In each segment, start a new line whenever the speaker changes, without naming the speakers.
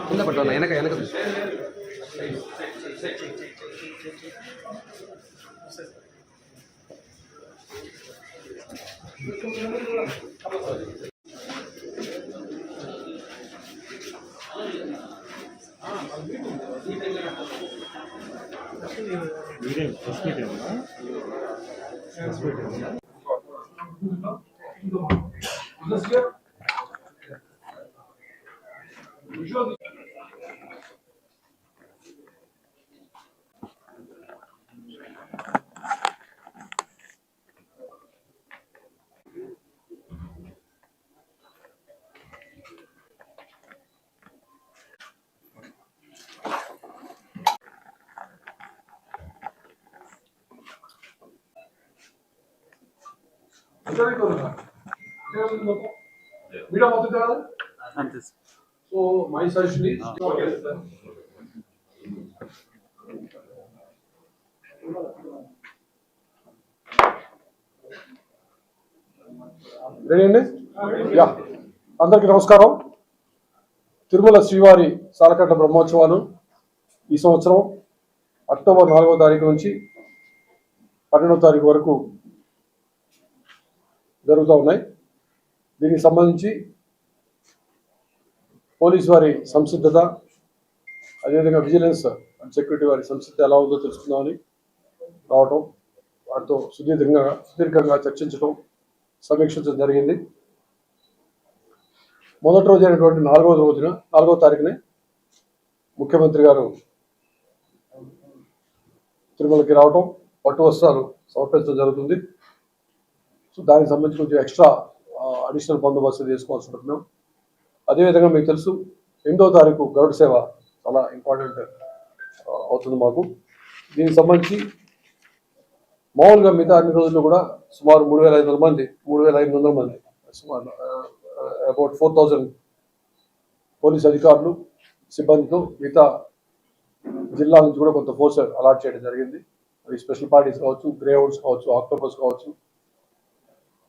కింద పట్టాలి వెనక వెనక
So my suggestion is ready అండి యా అందరికీ నమస్కారం. తిరుమల శ్రీవారి సాలకట్ల బ్రహ్మోత్సవాలు ఈ సంవత్సరం అక్టోబర్ 4వ తారీఖు నుంచి 12వ తారీఖు వరకు జరుగుతూ ఉన్నాయి. దీనికి సంబంధించి పోలీసు వారి సంసిద్ధత, అదేవిధంగా విజిలెన్స్ అండ్ సెక్యూరిటీ వారి సంసిద్ధత ఎలా ఉందో తెలుసుకుందామని రావటం, వారితో సుదీర్ఘంగా చర్చించడం, సమీక్షించడం జరిగింది. మొదటి రోజు అయినటువంటి 4వ తారీఖునే ముఖ్యమంత్రి గారు తిరుమలకి రావటం, పట్టు వస్త్రాలు సమర్పించడం జరుగుతుంది. సో దానికి సంబంధించి కొంచెం ఎక్స్ట్రా అడిషనల్ బందోబస్తు చేసుకోవాల్సి ఉంటున్నాం. అదేవిధంగా మీకు తెలుసు 8వ తారీఖు గరుడ సేవ చాలా ఇంపార్టెంట్ అవుతుంది మాకు. దీనికి సంబంధించి మామూలుగా మిగతా అన్ని రోజుల్లో కూడా సుమారు 3,500 మంది సుమారు అబౌట్ 4,000 పోలీస్ అధికారులు సిబ్బందితో మిగతా జిల్లాల నుంచి కూడా కొంత ఫోర్స్ అలాట్ చేయడం జరిగింది. అవి స్పెషల్ పార్టీస్ కావచ్చు, గ్రే హౌండ్స్ కావచ్చు, ఆక్టోపస్ కావచ్చు,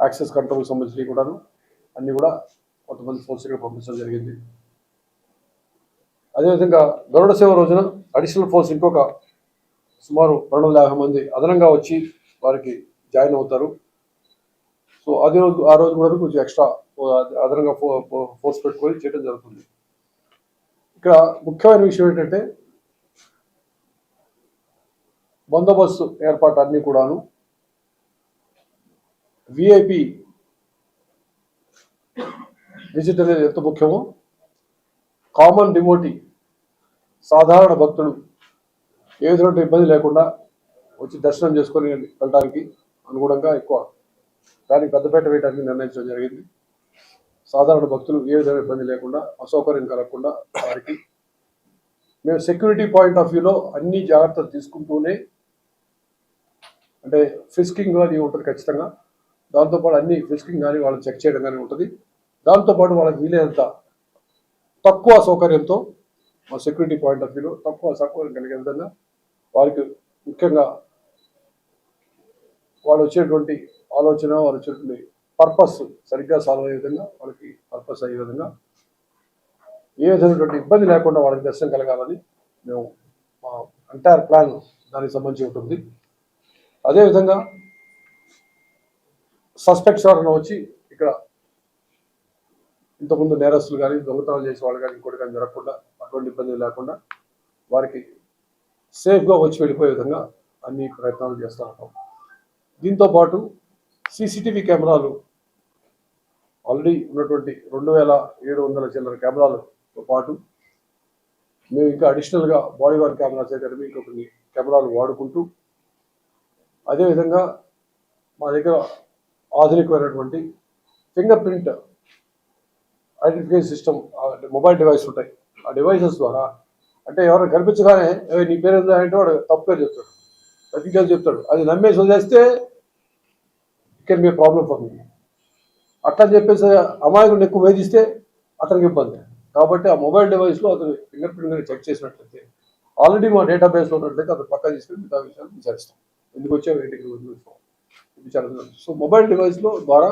యాక్సెస్ కంట్రోల్ సంబంధించి కూడాను అన్నీ కూడా కొంతమంది ఫోర్స్ ఇక్కడ పంపించడం జరిగింది. అదేవిధంగా గరుడ సేవ రోజున అడిషనల్ ఫోర్స్ ఇంకొక సుమారు 250 మంది అదనంగా వచ్చి వారికి జాయిన్ అవుతారు. సో ఆ రోజు కూడా కొంచెం ఎక్స్ట్రా అదనంగా ఫోర్స్ పెట్టుకొని చేయడం జరుగుతుంది. ఇక్కడ ముఖ్యమైన విషయం ఏంటంటే బందోబస్తు ఏర్పాటు అన్నీ కూడాను విఐపి విజిట్ అనేది ఎంత ముఖ్యమో కామన్ డివోటీ సాధారణ భక్తులు ఏ విధమైన ఇబ్బంది లేకుండా వచ్చి దర్శనం చేసుకొని వెళ్ళడానికి అనుగుణంగా ఎక్కువ దానికి పెద్దపేట వేయడానికి నిర్ణయించడం జరిగింది. సాధారణ భక్తులు ఏ విధమైన ఇబ్బంది లేకుండా, అసౌకర్యం కలగకుండా వారికి మేము సెక్యూరిటీ పాయింట్ ఆఫ్ వ్యూలో అన్ని జాగ్రత్తలు తీసుకుంటూనే, అంటే ఫిస్కింగ్ కానీ ఉంటుంది ఖచ్చితంగా, దాంతోపాటు అన్ని ఫిస్కింగ్ కానీ వాళ్ళని చెక్ చేయడం కానీ ఉంటుంది. దాంతోపాటు వాళ్ళకి వీలైనంత తక్కువ సౌకర్యంతో మా సెక్యూరిటీ పాయింట్ ఆఫ్ వ్యూలో తక్కువ సౌకర్యం కలిగే విధంగా వారికి ముఖ్యంగా వాళ్ళు వచ్చేటువంటి ఆలోచన, వాళ్ళు వచ్చేటువంటి పర్పస్ సరిగ్గా సాల్వ్ అయ్యే విధంగా, వాళ్ళకి పర్పస్ అయ్యే విధంగా ఏ విధమైనటువంటి ఇబ్బంది లేకుండా వాళ్ళకి దర్శనం కలగాలని మేము మా ఎంటైర్ ప్లాన్ దానికి సంబంధించి ఉంటుంది. అదేవిధంగా సస్పెక్ట్స్ ఎవరైనా వచ్చి ఇక్కడ ఇంతకుముందు నేరస్తులు కానీ దొంగతనాలు చేసే వాళ్ళు కానీ ఇంకోటి కానీ జరగకుండా అటువంటి ఇబ్బంది లేకుండా వారికి సేఫ్గా వచ్చి వెళ్ళిపోయే విధంగా అన్ని ప్రయత్నాలు చేస్తూ ఉంటాం. దీంతోపాటు సీసీటీవీ కెమెరాలు ఆల్రెడీ ఉన్నటువంటి 2700 చిల్లర కెమెరాలతో పాటు మేము ఇంకా అడిషనల్గా బాడీ వార్ కెమెరాస్ అయితే ఇంకా కొన్ని కెమెరాలు వాడుకుంటూ అదేవిధంగా మా దగ్గర ఆధునికమైనటువంటి finger print identification system mobile device ఉంటాయి. ఆ డివైసెస్ ద్వారా అంటే ఎవరైనా కనిపించగానే నీ పేరు ఏందా అంటే వాడు తప్పు పేరు చెప్తాడు, డీటెయిల్స్ చెప్తాడు. అది నమ్మేసి వదిలేస్తే can be problem for me. అట్లా చెప్పేసి అమాయకుడిని ఎక్కువ వేధిస్తే అతనికి ఇబ్బంది. కాబట్టి ఆ మొబైల్ డివైస్లో అతను ఫింగర్ ప్రింట్ చెక్ చేసినట్లయితే ఆల్రెడీ మా డేటాబేస్లో ఉన్నట్లయితే అతను పక్కా తీసుకుని మిగతా విషయాలు విచారిస్తాం. ఎందుకు వచ్చావు ఏంటికి విచారిస్తాం. సో మొబైల్ డివైస్లో ద్వారా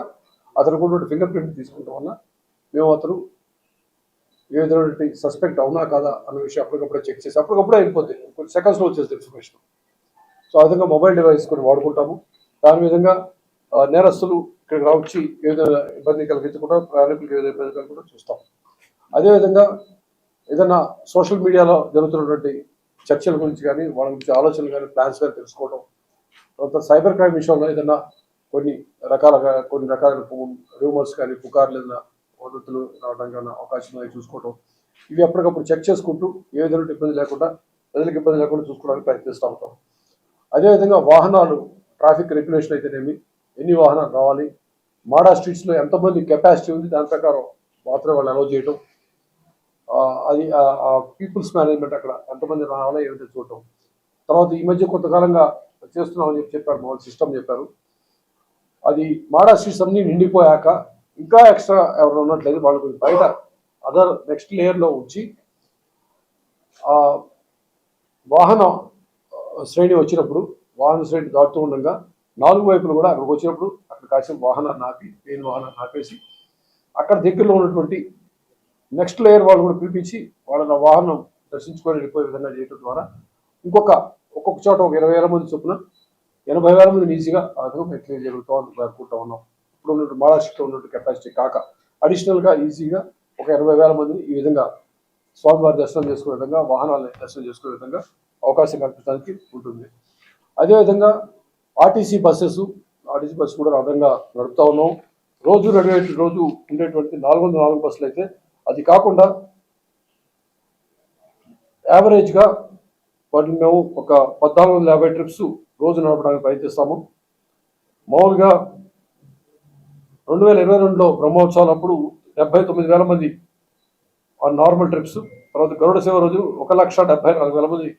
అతనికి ఉన్నటువంటి ఫింగర్ ప్రింట్ తీసుకుంటాం వల్ల మేము అతను ఏ విధమైనటువంటి సస్పెక్ట్ అవునా కాదా అన్న విషయం అప్పటికప్పుడే చెక్ చేసి అప్పటికప్పుడే అయిపోతుంది, కొన్ని సెకండ్స్లో వచ్చేది ఇన్ఫర్మేషన్. సో ఆ విధంగా మొబైల్ డివైస్ కొన్ని వాడుకుంటాము. దాని విధంగా నేరస్తులు ఇక్కడికి రావచ్చి ఏ విధంగా ఇబ్బంది కలిగించకుండా ప్రయాణికులకు ఏ విధంగా ఇబ్బంది కలగకుండా చూస్తాం. అదేవిధంగా ఏదైనా సోషల్ మీడియాలో జరుగుతున్నటువంటి చర్చల గురించి కానీ వాళ్ళ గురించి ఆలోచనలు కానీ ప్లాన్స్ కానీ తెలుసుకోవడం, తర్వాత సైబర్ క్రైమ్ విషయంలో ఏదైనా కొన్ని రకాలైన రూమర్స్ కానీ పుకార్లు ఏదైనా వదంతులు రావడం కానీ అవకాశం అనేది చూసుకోవడం, ఇవి అప్పటికప్పుడు చెక్ చేసుకుంటూ ఏ విధంగా ఇబ్బంది లేకుండా ప్రజలకు ఇబ్బంది లేకుండా చూసుకోవడానికి ప్రయత్నిస్తూ ఉంటాం. అదేవిధంగా వాహనాలు ట్రాఫిక్ రెగ్యులేషన్ అయితేనేమి, ఎన్ని వాహనాలు రావాలి, మాడా స్ట్రీట్స్లో ఎంతమంది కెపాసిటీ ఉంది దాని ప్రకారం మాత్రమే వాళ్ళు అలౌ చేయడం, అది పీపుల్స్ మేనేజ్మెంట్ అక్కడ ఎంతమంది రావాలో ఏమిటో చూడటం. తర్వాత ఈ మధ్య కొంతకాలంగా చేస్తున్నామని చెప్పారు, మామూలు సిస్టమ్ చెప్పారు. అది మాడా స్ట్రీట్స్ అన్ని నిండిపోయాక ఇంకా ఎక్స్ట్రా ఎవరు ఉన్నట్లయితే వాళ్ళు బయట అదర్ నెక్స్ట్ లేయర్లో ఉంచి వాహన శ్రేణి వచ్చినప్పుడు వాహన శ్రేణి దాటుతూ ఉండగా 4 వైపులు కూడా అక్కడికి వచ్చినప్పుడు అక్కడ కాసేపు వాహనాన్ని ఆపి మెయిన్ వాహనాన్ని ఆపేసి అక్కడ దగ్గరలో ఉన్నటువంటి నెక్స్ట్ లేయర్ వాళ్ళు కూడా పిలిపించి వాళ్ళ వాహనం దర్శించుకొని వెళ్ళిపోయే విధంగా చేయడం ద్వారా ఒక్కొక్క చోట ఒక 20,000 మంది చొప్పున 80,000 మందిని ఈజీగా అదనం క్లియర్ జరుగుతామని అనుకుంటా ఉన్నాం. ఇప్పుడు ఉన్నట్టు మహారాష్ట్రలో ఉన్నట్టు కెపాసిటీ కాక అడిషనల్గా ఈజీగా ఒక 80,000 మందిని ఈ విధంగా స్వామివారి దర్శనం చేసుకునే విధంగా వాహనాలను దర్శనం చేసుకునే విధంగా అవకాశం కల్పించడానికి ఉంటుంది. అదేవిధంగా ఆర్టీసీ బస్సు కూడా అదనంగా నడుపుతా ఉన్నాం. రోజు ఉండేటువంటి 404 బస్సులు అయితే అది కాకుండా యావరేజ్గా వాటిని మేము ఒక 1450 ట్రిప్స్ రోజు నడపడానికి ప్రయత్నిస్తాము. మామూలుగా 2022లో బ్రహ్మోత్సవాలప్పుడు 79,000 మంది ఆ నార్మల్ ట్రిప్స్, తర్వాత గరుడ సేవ రోజు 1,74,000 మంది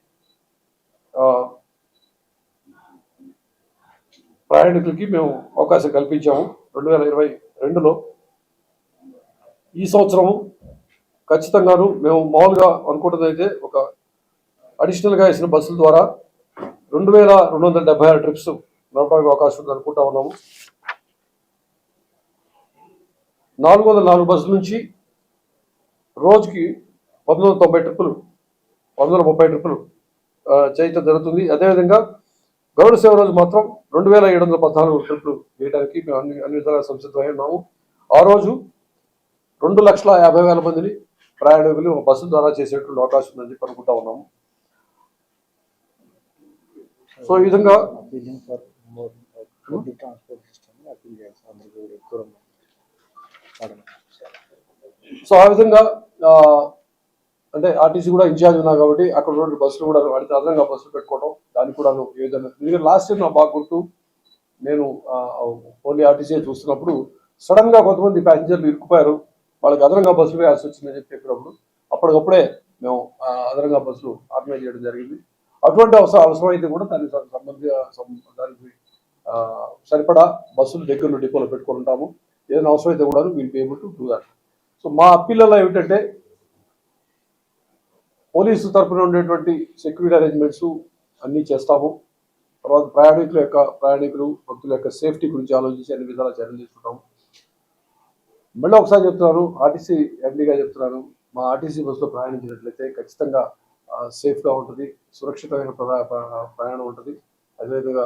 ప్రయాణికులకి మేము అవకాశం కల్పించాము 2022లో. ఈ సంవత్సరము ఖచ్చితంగాను మేము మామూలుగా అనుకుంటుంది అయితే ఒక అడిషనల్గా వేసిన బస్సుల ద్వారా 2,276 ట్రిప్స్ నడపడానికి అవకాశం ఉంది అనుకుంటా ఉన్నాము. 404 బస్సుల నుంచి రోజుకి 1,130 ట్రిప్పులు చేయటం జరుగుతుంది. అదేవిధంగా గరుడ సేవ రోజు మాత్రం 2,714 ట్రిప్పులు చేయడానికి మేము అన్ని విధాలుగా సంసిద్ధమై ఉన్నాము. ఆ రోజు 2,50,000 మందిని ప్రయాణికులు ఒక బస్సు ద్వారా చేసేటువంటి అవకాశం ఉందని చెప్పి అనుకుంటా ఉన్నాము. సో ఈ విధంగా ఆ విధంగా అంటే ఆర్టీసీ కూడా ఇన్ఛార్జ్ ఉన్నా కాబట్టి అక్కడ ఉన్న బస్సులు కూడా వాడితే అదనంగా బస్సులు పెట్టుకోవడం, దానికి కూడా ఏ విధంగా ఎందుకంటే లాస్ట్ ఇయర్ నా బాగా గుర్తు, నేను ఓన్లీ ఆర్టీసీ చూస్తున్నప్పుడు సడన్ గా కొంతమంది ప్యాసింజర్లు ఇరుక్కుపోయారు, వాళ్ళకి అదనంగా బస్సులు వేయాల్సి వచ్చిందని చెప్పినప్పుడు అప్పటికప్పుడే మేము అదనంగా బస్సులు ఆర్గనైజ్ చేయడం జరిగింది. అటువంటి అవసరం అయితే కూడా దానికి సరిపడా బస్సులు దగ్గరలో డిపోలో పెట్టుకొని ఉంటాము. ఏదైనా అవసరం అయితే కూడా we'll be able to do that. So మా అప్పీల్లో ఏమిటంటే పోలీసు తరఫున ఉండేటువంటి సెక్యూరిటీ అరేంజ్మెంట్స్ అన్నీ చేస్తాము. తర్వాత ప్రయాణికులు భక్తుల యొక్క సేఫ్టీ గురించి ఆలోచించి అన్ని విధాలా చర్యలు తీసుకుంటాము. మళ్ళీ ఒకసారి చెప్తున్నాను, ఆర్టీసీ ఎండీగా చెప్తున్నాను, మా ఆర్టీసీ బస్సులో ప్రయాణించినట్లయితే ఖచ్చితంగా సేఫ్గా ఉంటుంది, సురక్షితమైన ప్రయాణం ఉంటుంది. అదేవిధంగా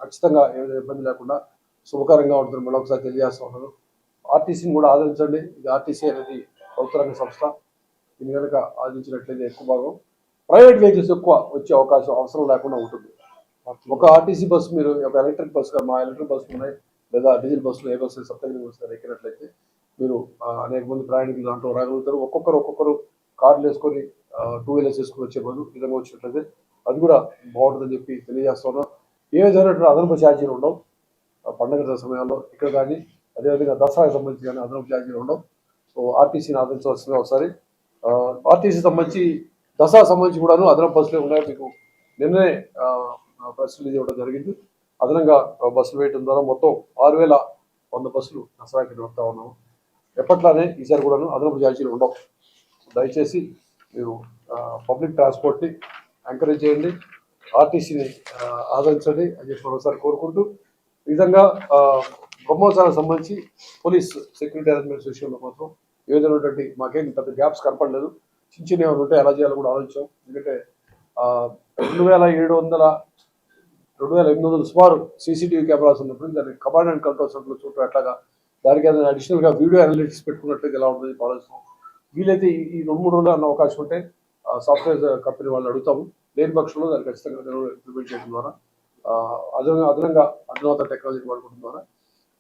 ఖచ్చితంగా ఏదైనా ఇబ్బంది లేకుండా శుభకరంగా ఉంటుంది. మళ్ళీ ఒకసారి తెలియజేస్తా ఉన్నాను. ఆర్టీసీని కూడా ఆదరించండి. ఇది ఆర్టీసీ అనేది ప్రభుత్వ రంగ సంస్థ. దీని కనుక ఆదరించినట్లయితే ఎక్కువ భాగం ప్రైవేట్ వెహికల్స్ ఎక్కువ వచ్చే అవసరం లేకుండా ఉంటుంది. ఒక ఆర్టీసీ బస్సు మీరు ఒక ఎలక్ట్రిక్ బస్సు, మా ఎలక్ట్రిక్ బస్సులు ఉన్నాయి, లేదా డీజిల్ బస్సులు, ఏ బస్సు సప్తగిరి బస్సులు ఎక్కినట్లయితే మీరు అనేక మంది ప్రయాణికులు దాంట్లో రాగలుగుతారు. ఒక్కొక్కరు కార్లు వేసుకొని 2 వీలర్స్ వేసుకొని వచ్చే బదులు ఈ విధంగా వచ్చినట్లయితే అది కూడా బాగుంటుందని చెప్పి తెలియజేస్తున్నాం. ఏ విధమైనటువంటి అదనపు ఛార్జీలు ఉండవు పండుగ సమయాల్లో ఇక్కడ కానీ, అదేవిధంగా దసరాకి సంబంధించి కానీ అదనపు ఛార్జీలు ఉండవు. సో ఆర్టీసీని ఆదరించవలసింది. ఒకసారి ఆర్టీసీ సంబంధించి దసరా సంబంధించి కూడాను అదనపు బస్సులు ఉన్నాయి. మీకు నిన్నే ప్రెస్ రిలీజ్ ఇవ్వడం జరిగింది. అదనంగా బస్సులు వేయడం ద్వారా మొత్తం 6100 బస్సులు దసరాకి నడుపుతా ఉన్నాము. ఎప్పట్లానే ఈసారి కూడాను అదనపు ఛార్జీలు ఉండవు. దయచేసి మీరు పబ్లిక్ ట్రాన్స్పోర్ట్ని ఎంకరేజ్ చేయండి, ఆర్టీసీని ఆదరించండి అని చెప్పి మరోసారి కోరుకుంటూ, ఈ విధంగా బ్రహ్మోత్సవానికి సంబంధించి పోలీస్ సెక్యూరిటీ అరేంజ్మెంట్స్ విషయంలో మాత్రం ఏ విధమైనటువంటి మాకేం పెద్ద గ్యాప్స్ కనపడలేదు. చిన్న ఏమైనా ఉంటే ఎలా చేయాలో కూడా ఆలోచించాం. ఎందుకంటే 2800 సుమారు CCTV కెమెరాస్ ఉన్నప్పుడు దాన్ని కమాండ్ అండ్ కంట్రోల్ సెంటర్లో చూడటం ఎట్లాగా, దానికి ఏదైనా అడిషనల్గా వీడియో అనలిటిక్స్ పెట్టుకున్నట్లయితే ఎలా ఉంటుంది ఆలోచిస్తాం. వీలైతే ఈ 2-3 రోజులు అన్న అవకాశం ఉంటే సాఫ్ట్వేర్ కంపెనీ వాళ్ళు అడుగుతాము. లేని పక్షంలో దాన్ని ఖచ్చితంగా ఇంప్లిమెంట్ చేయడం ద్వారా అదనంగా అధునాతన టెక్నాలజీ వాడుకోవడం ద్వారా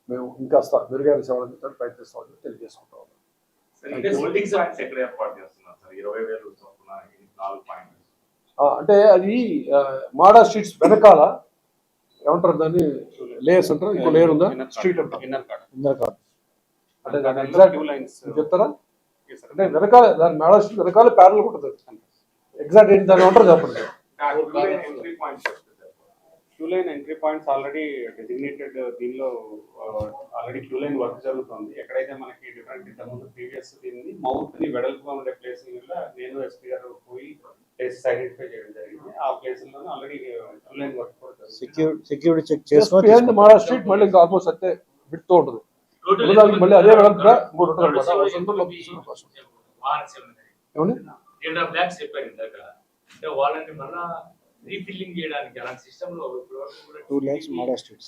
మేము ఇంకాస్త మెరుగైన సేవలు అందించడానికి ప్రయత్నిస్తామని తెలియజేసుకుంటా ఉన్నాం. అంటే అది మాడా స్ట్రీట్స్ వెనకాల ఏమంటారు దాన్ని, లేయర్స్ అంటారు, ఇంకో లేయర్ ఉందా, స్ట్రీట్ అంటారు, ఇన్నర్ కార్డ్ అంటే దాని ఎగ్జాక్ట్ చెప్తారా? అంటే వెనకాల దాని మాడా స్ట్రీట్ వెనకాల ప్యారల్ ఉంటుంది. ఎగ్జాక్ట్ ఏంటి దాన్ని అంటారు చెప్పండి.
Queue line entry points already designated. దీనిలో ఆల్రెడీ క్యూ లైన్ వర్క్ జరుగుతుంది. ఎక్కడైతే మనకి డిఫరెంట్ ఇంతకుముందు ప్రీవియస్ దీన్ని మౌత్ ని వెడల్పుగా ఉండే ప్లేస్ నేను ఎస్పీ గారు పోయి ప్లేసెస్ ఐడెంటిఫై చేయడం జరిగింది. ఆ ప్లేసుల్లోనే ఆల్రెడీ క్యూ లైన్ వర్క్ కూడా
సెక్యూరిటీ చెక్ చేసుకోవాలి.
మాడా స్ట్రీట్ మళ్ళీ ఇంకా ఆల్మోస్ట్ అంతే బిట్తో ఉంటుంది. మళ్ళీ అదే వెడల్పుగా ఇంకోటి ఉంటుంది
అంటే వాళ్ళని మళ్ళా రీఫిల్లింగ్ చేయడానికి అలాంటి సిస్టమ్ లో
2 lakhs మాడా స్ట్రీట్.